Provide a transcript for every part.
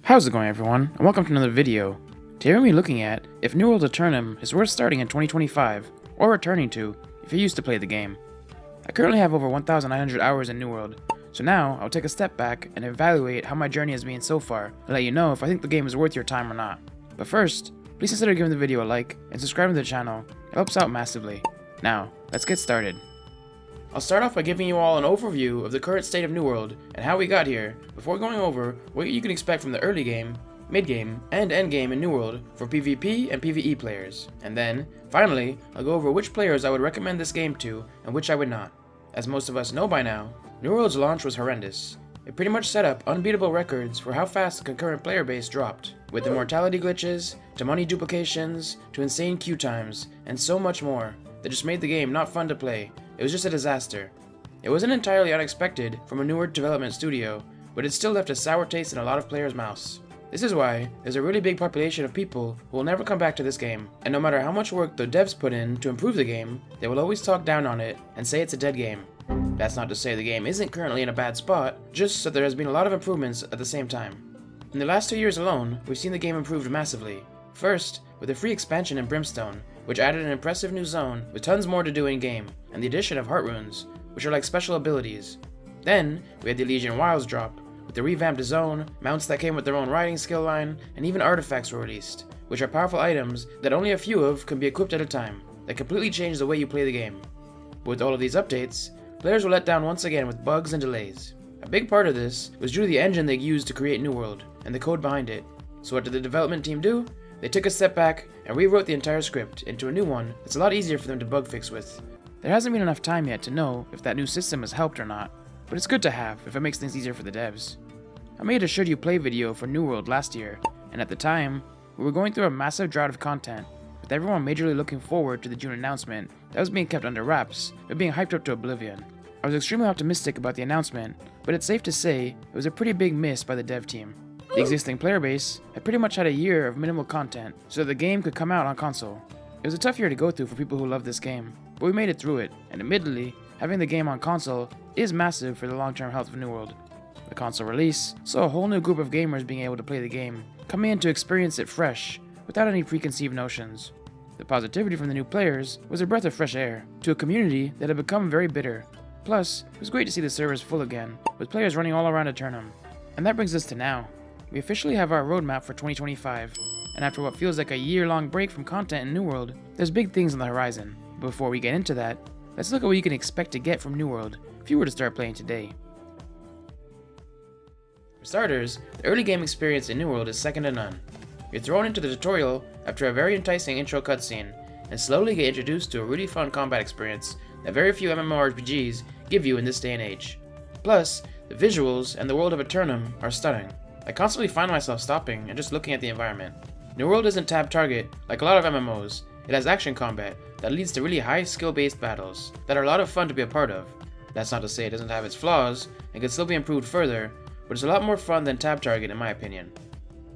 How's it going, everyone, and welcome to another video. Today we're going to be looking at if New World's Aeternum is worth starting in 2025, or returning to if you used to play the game. I currently have over 1,900 hours in New World, so now I'll take a step back and evaluate how my journey has been so far, and let you know if I think the game is worth your time or not. But first, please consider giving the video a like and subscribing to the channel. It helps out massively. Now, let's get started. I'll start off by giving you all an overview of the current state of New World and how we got here, before going over what you can expect from the early game, mid-game, and end-game in New World for PvP and PvE players. And then, finally, I'll go over which players I would recommend this game to and which I would not. As most of us know by now, New World's launch was horrendous. It pretty much set up unbeatable records for how fast the concurrent player base dropped, with immortality glitches, to money duplications, to insane queue times, and so much more, that just made the game not fun to play. It was just a disaster. It wasn't entirely unexpected from a newer development studio, but it still left a sour taste in a lot of players' mouths. This is why there's a really big population of people who will never come back to this game, and no matter how much work the devs put in to improve the game, they will always talk down on it and say it's a dead game. That's not to say the game isn't currently in a bad spot, just that there has been a lot of improvements at the same time. In the last 2 years alone, we've seen the game improved massively. First, with a free expansion in Brimstone, which added an impressive new zone with tons more to do in-game, and the addition of heart runes, which are like special abilities. Then, we had the Legion Wilds drop, with the revamped zone, mounts that came with their own riding skill line, and even artifacts were released, which are powerful items that only a few of can be equipped at a time, that completely change the way you play the game. But with all of these updates, players were let down once again with bugs and delays. A big part of this was due to the engine they used to create New World, and the code behind it. So what did the development team do? They took a step back and rewrote the entire script into a new one that's a lot easier for them to bug fix with. There hasn't been enough time yet to know if that new system has helped or not, but it's good to have if it makes things easier for the devs. I made a should you play video for New World last year, and at the time, we were going through a massive drought of content, with everyone majorly looking forward to the June announcement that was being kept under wraps, but being hyped up to oblivion. I was extremely optimistic about the announcement, but it's safe to say it was a pretty big miss by the dev team. The existing player base had pretty much had a year of minimal content, so that the game could come out on console. It was a tough year to go through for people who love this game, but we made it through it, and admittedly, having the game on console is massive for the long-term health of New World. The console release saw a whole new group of gamers being able to play the game, coming in to experience it fresh, without any preconceived notions. The positivity from the new players was a breath of fresh air, to a community that had become very bitter. Plus, it was great to see the servers full again, with players running all around Aeternum. And that brings us to now. We officially have our roadmap for 2025, and after what feels like a year-long break from content in New World, there's big things on the horizon. But before we get into that, let's look at what you can expect to get from New World if you were to start playing today. For starters, the early game experience in New World is second to none. You're thrown into the tutorial after a very enticing intro cutscene, and slowly get introduced to a really fun combat experience that very few MMORPGs give you in this day and age. Plus, the visuals and the world of Aeternum are stunning. I constantly find myself stopping and just looking at the environment. New World isn't tab target like a lot of MMOs. It has action combat that leads to really high skill-based battles that are a lot of fun to be a part of. That's not to say it doesn't have its flaws and can still be improved further, but it's a lot more fun than tab target in my opinion.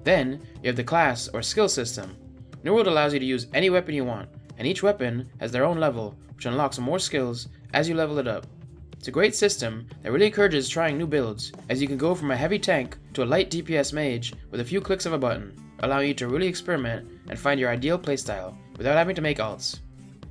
Then, you have the class or skill system. New World allows you to use any weapon you want, and each weapon has their own level, which unlocks more skills as you level it up. It's a great system that really encourages trying new builds, as you can go from a heavy tank to a light DPS mage with a few clicks of a button, allowing you to really experiment and find your ideal playstyle without having to make alts.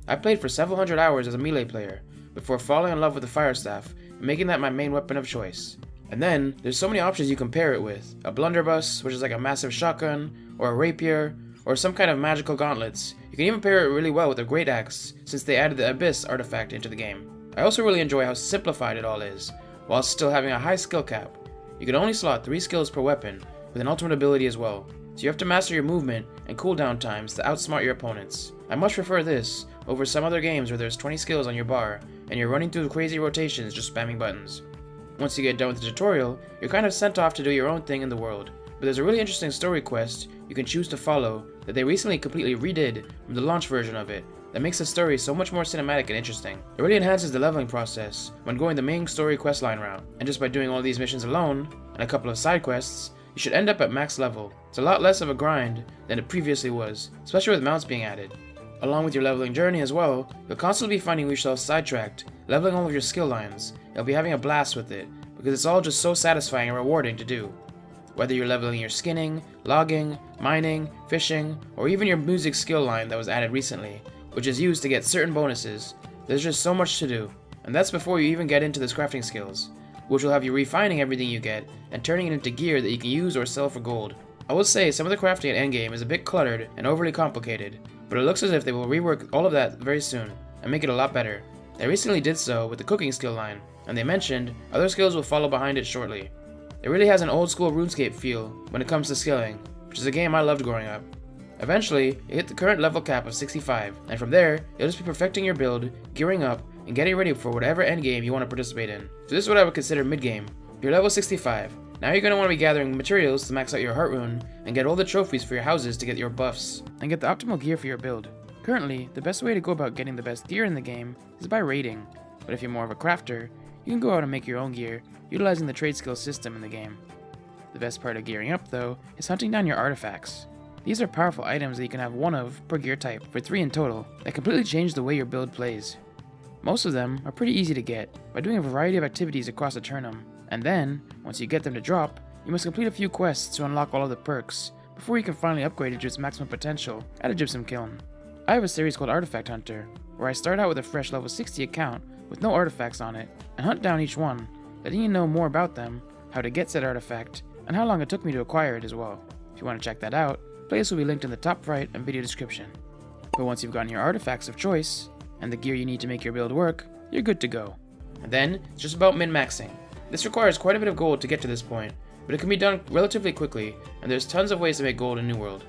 I played for several hundred hours as a melee player, before falling in love with the fire staff and making that my main weapon of choice. And then, there's so many options you can pair it with: a blunderbuss, which is like a massive shotgun, or a rapier, or some kind of magical gauntlets. You can even pair it really well with a great axe, since they added the Abyss artifact into the game. I also really enjoy how simplified it all is, while still having a high skill cap. You can only slot 3 skills per weapon, with an ultimate ability as well, so you have to master your movement and cooldown times to outsmart your opponents. I much prefer this over some other games where there's 20 skills on your bar, and you're running through crazy rotations just spamming buttons. Once you get done with the tutorial, you're kind of sent off to do your own thing in the world, but there's a really interesting story quest you can choose to follow that they recently completely redid from the launch version of it, that makes the story so much more cinematic and interesting. It really enhances the leveling process when going the main story questline route, and just by doing all these missions alone, and a couple of side quests, you should end up at max level. It's a lot less of a grind than it previously was, especially with mounts being added. Along with your leveling journey as well, you'll constantly be finding yourself sidetracked, leveling all of your skill lines. You'll be having a blast with it, because it's all just so satisfying and rewarding to do. Whether you're leveling your skinning, logging, mining, fishing, or even your music skill line that was added recently, which is used to get certain bonuses, there's just so much to do, and that's before you even get into the crafting skills, which will have you refining everything you get and turning it into gear that you can use or sell for gold. I will say some of the crafting at endgame is a bit cluttered and overly complicated, but it looks as if they will rework all of that very soon and make it a lot better. They recently did so with the cooking skill line, and they mentioned other skills will follow behind it shortly. It really has an old school RuneScape feel when it comes to skilling, which is a game I loved growing up. Eventually, you hit the current level cap of 65, and from there, you'll just be perfecting your build, gearing up, and getting ready for whatever endgame you want to participate in. So this is what I would consider mid-game. You're level 65. Now you're going to want to be gathering materials to max out your heart rune, and get all the trophies for your houses to get your buffs, and get the optimal gear for your build. Currently, the best way to go about getting the best gear in the game is by raiding, but if you're more of a crafter, you can go out and make your own gear, utilizing the trade skill system in the game. The best part of gearing up, though, is hunting down your artifacts. These are powerful items that you can have one of per gear type, for 3 in total, that completely change the way your build plays. Most of them are pretty easy to get by doing a variety of activities across Aeternum, and then, once you get them to drop, you must complete a few quests to unlock all of the perks, before you can finally upgrade it to its maximum potential at a gypsum kiln. I have a series called Artifact Hunter, where I start out with a fresh level 60 account with no artifacts on it, and hunt down each one, letting you know more about them, how to get said artifact, and how long it took me to acquire it as well. If you want to check that out, playlist will be linked in the top right and video description. But once you've gotten your artifacts of choice, and the gear you need to make your build work, you're good to go. And then, it's just about min-maxing. This requires quite a bit of gold to get to this point, but it can be done relatively quickly, and there's tons of ways to make gold in New World.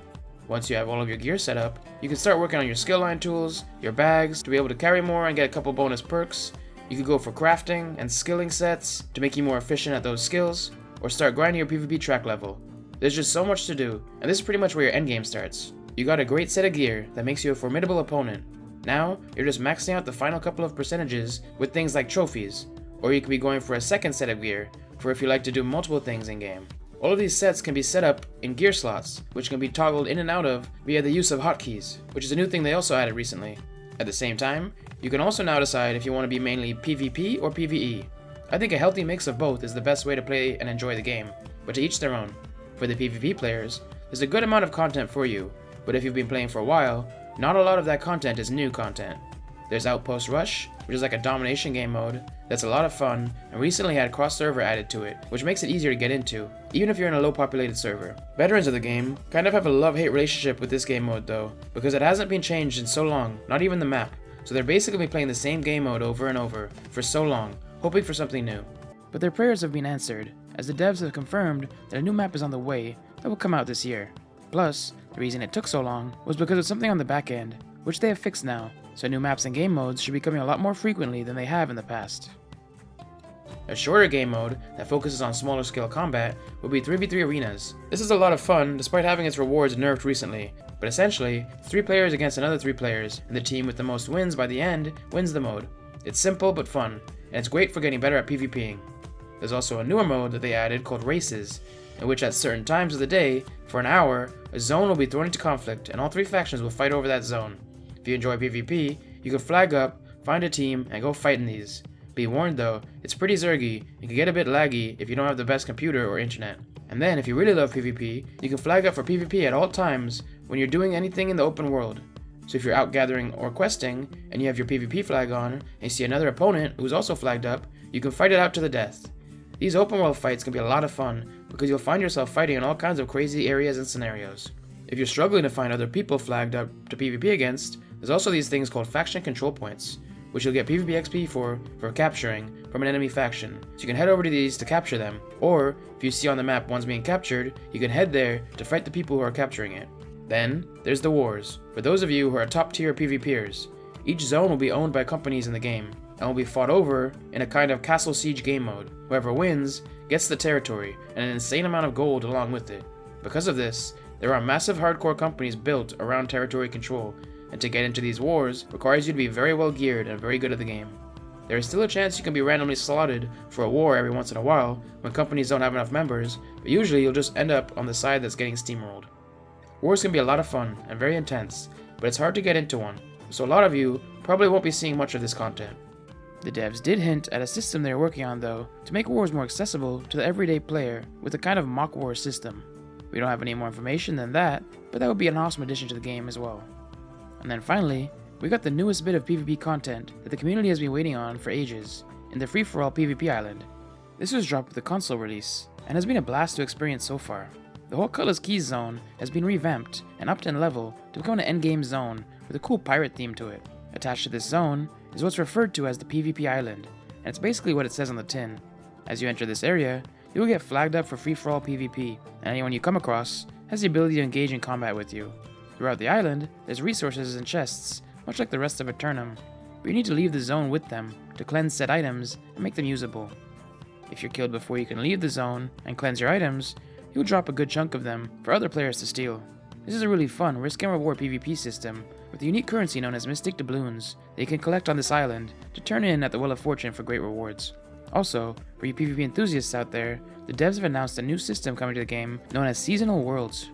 Once you have all of your gear set up, you can start working on your skill line tools, your bags, to be able to carry more and get a couple bonus perks. You could go for crafting and skilling sets to make you more efficient at those skills, or start grinding your PvP track level. There's just so much to do, and this is pretty much where your endgame starts. You got a great set of gear that makes you a formidable opponent. Now, you're just maxing out the final couple of percentages with things like trophies, or you could be going for a second set of gear for if you like to do multiple things in game. All of these sets can be set up in gear slots, which can be toggled in and out of via the use of hotkeys, which is a new thing they also added recently. At the same time, you can also now decide if you want to be mainly PvP or PvE. I think a healthy mix of both is the best way to play and enjoy the game, but to each their own. For the PvP players, there's a good amount of content for you, but if you've been playing for a while, not a lot of that content is new content. There's Outpost Rush, which is like a domination game mode that's a lot of fun and recently had cross-server added to it, which makes it easier to get into, even if you're in a low-populated server. Veterans of the game kind of have a love-hate relationship with this game mode though, because it hasn't been changed in so long, not even the map, so they're basically playing the same game mode over and over for so long, hoping for something new. But their prayers have been answered, as the devs have confirmed that a new map is on the way that will come out this year. Plus, the reason it took so long was because of something on the back end, which they have fixed now, so new maps and game modes should be coming a lot more frequently than they have in the past. A shorter game mode that focuses on smaller scale combat will be 3v3 arenas. This is a lot of fun despite having its rewards nerfed recently, but essentially, 3 players against another 3 players, and the team with the most wins by the end wins the mode. It's simple but fun, and it's great for getting better at PvPing. There's also a newer mode that they added called Races, in which at certain times of the day, for an hour, a zone will be thrown into conflict and all 3 factions will fight over that zone. If you enjoy PvP, you can flag up, find a team, and go fight in these. Be warned though, it's pretty zergy and can get a bit laggy if you don't have the best computer or internet. And then if you really love PvP, you can flag up for PvP at all times when you're doing anything in the open world. So if you're out gathering or questing, and you have your PvP flag on, and you see another opponent who's also flagged up, you can fight it out to the death. These open world fights can be a lot of fun, because you'll find yourself fighting in all kinds of crazy areas and scenarios. If you're struggling to find other people flagged up to PvP against, there's also these things called faction control points, which you'll get PvP XP for capturing from an enemy faction. So you can head over to these to capture them, or if you see on the map one's being captured, you can head there to fight the people who are capturing it. Then, there's the wars. For those of you who are top tier PvPers, each zone will be owned by companies in the game, and will be fought over in a kind of castle siege game mode. Whoever wins gets the territory, and an insane amount of gold along with it. Because of this, there are massive hardcore companies built around territory control, and to get into these wars requires you to be very well geared and very good at the game. There is still a chance you can be randomly slotted for a war every once in a while when companies don't have enough members, but usually you'll just end up on the side that's getting steamrolled. Wars can be a lot of fun and very intense, but it's hard to get into one, so a lot of you probably won't be seeing much of this content. The devs did hint at a system they are working on though, to make wars more accessible to the everyday player with a kind of mock war system. We don't have any more information than that, but that would be an awesome addition to the game as well. And then finally, we got the newest bit of PvP content that the community has been waiting on for ages, in the free-for-all PvP island. This was dropped with the console release, and has been a blast to experience so far. The whole Cutlass Keys zone has been revamped and upped in level to become an endgame zone with a cool pirate theme to it. Attached to this zone is what's referred to as the PvP island, and it's basically what it says on the tin. As you enter this area, you will get flagged up for free-for-all PvP, and anyone you come across has the ability to engage in combat with you. Throughout the island, there's resources and chests, much like the rest of Aeternum, but you need to leave the zone with them to cleanse said items and make them usable. If you're killed before you can leave the zone and cleanse your items, you'll drop a good chunk of them for other players to steal. This is a really fun risk and reward PvP system with a unique currency known as Mystic Doubloons that you can collect on this island to turn in at the Wheel of Fortune for great rewards. Also, for you PvP enthusiasts out there, the devs have announced a new system coming to the game known as Seasonal Worlds.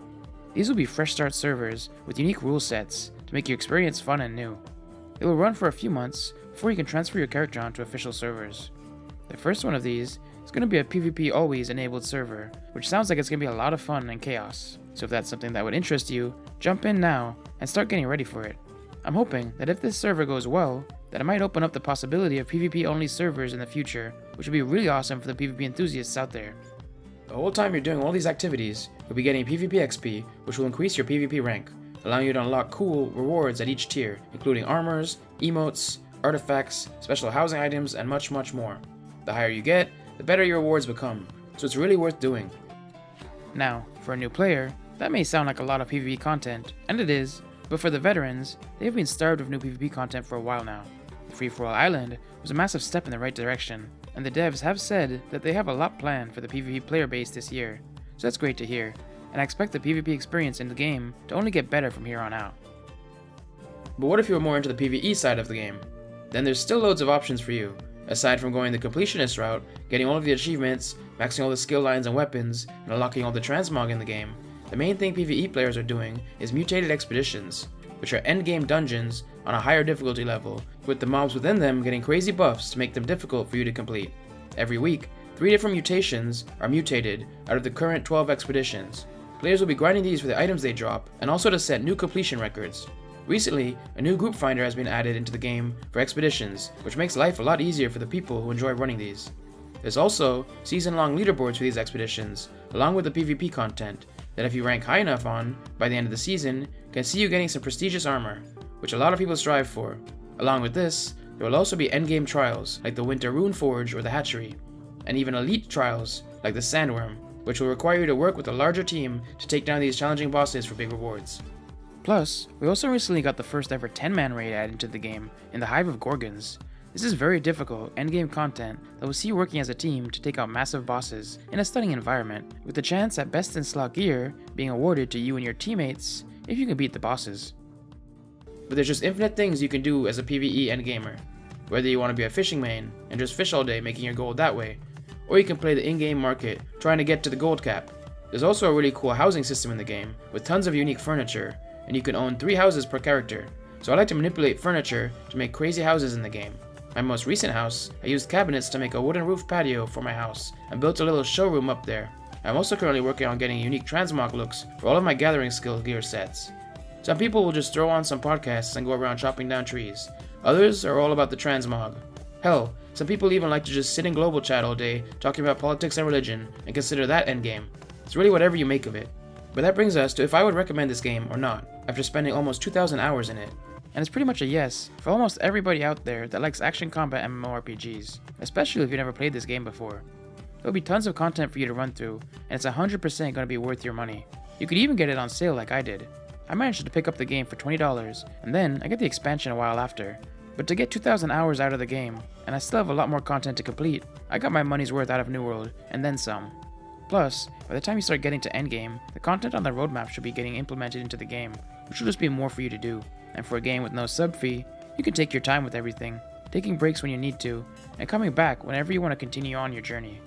These will be fresh start servers with unique rule sets to make your experience fun and new. It will run for a few months before you can transfer your character onto official servers. The first one of these is going to be a PvP always enabled server, which sounds like it's going to be a lot of fun and chaos. So if that's something that would interest you, jump in now and start getting ready for it. I'm hoping that if this server goes well, that it might open up the possibility of PvP only servers in the future, which would be really awesome for the PvP enthusiasts out there. The whole time you're doing all these activities, you'll be getting PvP XP, which will increase your PvP rank, allowing you to unlock cool rewards at each tier, including armors, emotes, artifacts, special housing items, and much more. The higher you get, the better your rewards become, so it's really worth doing. Now, for a new player, that may sound like a lot of PvP content, and it is, but for the veterans, they have been starved of new PvP content for a while now. The Free-for-all Island was a massive step in the right direction, and the devs have said that they have a lot planned for the PvP player base this year, so that's great to hear, and I expect the PvP experience in the game to only get better from here on out. But what if you were more into the PvE side of the game? Then there's still loads of options for you. Aside from going the completionist route, getting all of the achievements, maxing all the skill lines and weapons, and unlocking all the transmog in the game, the main thing PvE players are doing is mutated expeditions, which are endgame dungeons on a higher difficulty level, with the mobs within them getting crazy buffs to make them difficult for you to complete. Every week, 3 different mutations are mutated out of the current 12 expeditions. Players will be grinding these for the items they drop, and also to set new completion records. Recently, a new group finder has been added into the game for expeditions, which makes life a lot easier for the people who enjoy running these. There's also season-long leaderboards for these expeditions, along with the PvP content, that if you rank high enough on, by the end of the season, can see you getting some prestigious armor, which a lot of people strive for. Along with this, there will also be endgame trials, like the Winter Rune Forge or the Hatchery, and even elite trials, like the Sandworm, which will require you to work with a larger team to take down these challenging bosses for big rewards. Plus, we also recently got the first ever 10-man raid added into the game in the Hive of Gorgons. This is very difficult endgame content that will see you working as a team to take out massive bosses in a stunning environment, with the chance at best in slot gear being awarded to you and your teammates if you can beat the bosses. But there's just infinite things you can do as a PvE endgamer, whether you want to be a fishing main and just fish all day making your gold that way, or you can play the in-game market trying to get to the gold cap. There's also a really cool housing system in the game with tons of unique furniture, and you can own 3 houses per character, so I like to manipulate furniture to make crazy houses in the game. My most recent house, I used cabinets to make a wooden roof patio for my house and built a little showroom up there. I'm also currently working on getting unique transmog looks for all of my gathering skill gear sets. Some people will just throw on some podcasts and go around chopping down trees. Others are all about the transmog. Hell, some people even like to just sit in global chat all day talking about politics and religion and consider that endgame. It's really whatever you make of it. But that brings us to if I would recommend this game or not, after spending almost 2,000 hours in it. And it's pretty much a yes for almost everybody out there that likes action combat MMORPGs, especially if you've never played this game before. There'll be tons of content for you to run through, and it's 100% going to be worth your money. You could even get it on sale like I did. I managed to pick up the game for $20, and then I get the expansion a while after. But to get 2,000 hours out of the game, and I still have a lot more content to complete, I got my money's worth out of New World, and then some. Plus, by the time you start getting to endgame, the content on the roadmap should be getting implemented into the game, which will just be more for you to do. And for a game with no sub fee, you can take your time with everything, taking breaks when you need to, and coming back whenever you want to continue on your journey.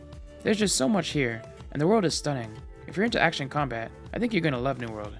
There's just so much here, and the world is stunning. If you're into action combat, I think you're going to love New World.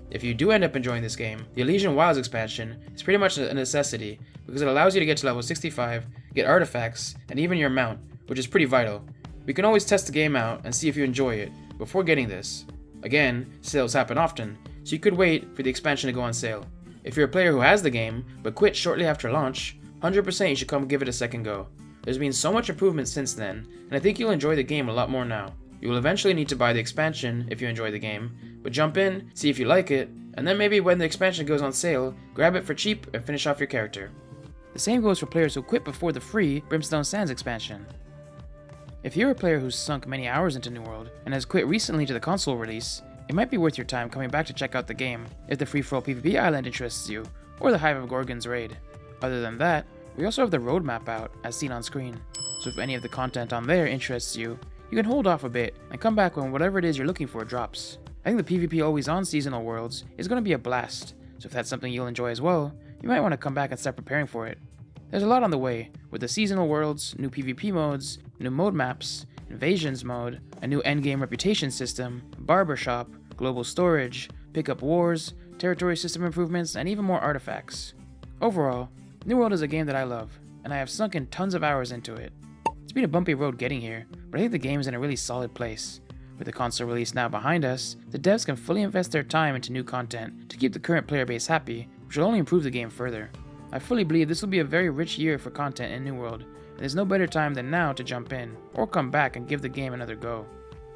If you do end up enjoying this game, the Elysian Wilds expansion is pretty much a necessity because it allows you to get to level 65, get artifacts, and even your mount, which is pretty vital. We can always test the game out and see if you enjoy it before getting this. Again, sales happen often, so you could wait for the expansion to go on sale. If you're a player who has the game, but quit shortly after launch, 100% you should come give it a second go. There's been so much improvement since then, and I think you'll enjoy the game a lot more now. You will eventually need to buy the expansion if you enjoy the game, but jump in, see if you like it, and then maybe when the expansion goes on sale, grab it for cheap and finish off your character. The same goes for players who quit before the free Brimstone Sands expansion. If you're a player who's sunk many hours into New World and has quit recently to the console release, it might be worth your time coming back to check out the game if the free-for-all PvP island interests you, or the Hive of Gorgons raid. Other than that, we also have the roadmap out as seen on screen, so if any of the content on there interests you, you can hold off a bit and come back when whatever it is you're looking for drops. I think the PvP Always On seasonal worlds is going to be a blast, so if that's something you'll enjoy as well, you might want to come back and start preparing for it. There's a lot on the way, with the seasonal worlds, new PvP modes, new mode maps, invasions mode, a new endgame reputation system, barbershop, global storage, pickup wars, territory system improvements, and even more artifacts. Overall, New World is a game that I love, and I have sunk in tons of hours into it. It's been a bumpy road getting here, but I think the game is in a really solid place. With the console release now behind us, the devs can fully invest their time into new content to keep the current player base happy, which will only improve the game further. I fully believe this will be a very rich year for content in New World, and there's no better time than now to jump in, or come back and give the game another go.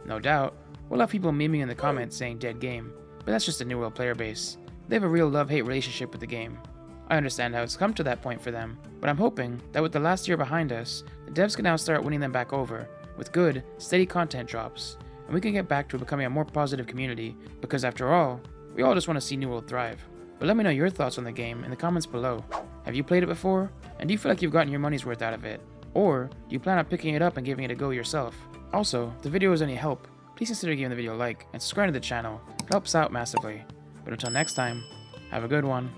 No doubt, we'll have people memeing in the comments saying dead game, but that's just the New World player base. They have a real love-hate relationship with the game. I understand how it's come to that point for them, but I'm hoping that with the last year behind us, the devs can now start winning them back over, with good, steady content drops, and we can get back to becoming a more positive community, because after all, we all just want to see New World thrive. But let me know your thoughts on the game in the comments below. Have you played it before? And do you feel like you've gotten your money's worth out of it? Or do you plan on picking it up and giving it a go yourself? Also, if the video was any help, please consider giving the video a like and subscribing to the channel. It helps out massively. But until next time, have a good one.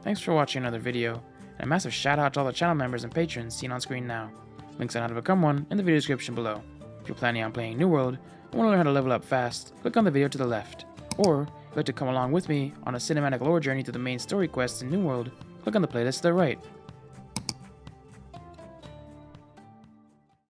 Thanks for watching another video, and a massive shout out to all the channel members and patrons seen on screen now. Links on how to become one in the video description below. If you're planning on playing New World and want to learn how to level up fast, click on the video to the left. Or, if you'd like to come along with me on a cinematic lore journey through the main story quests in New World, click on the playlist to the right.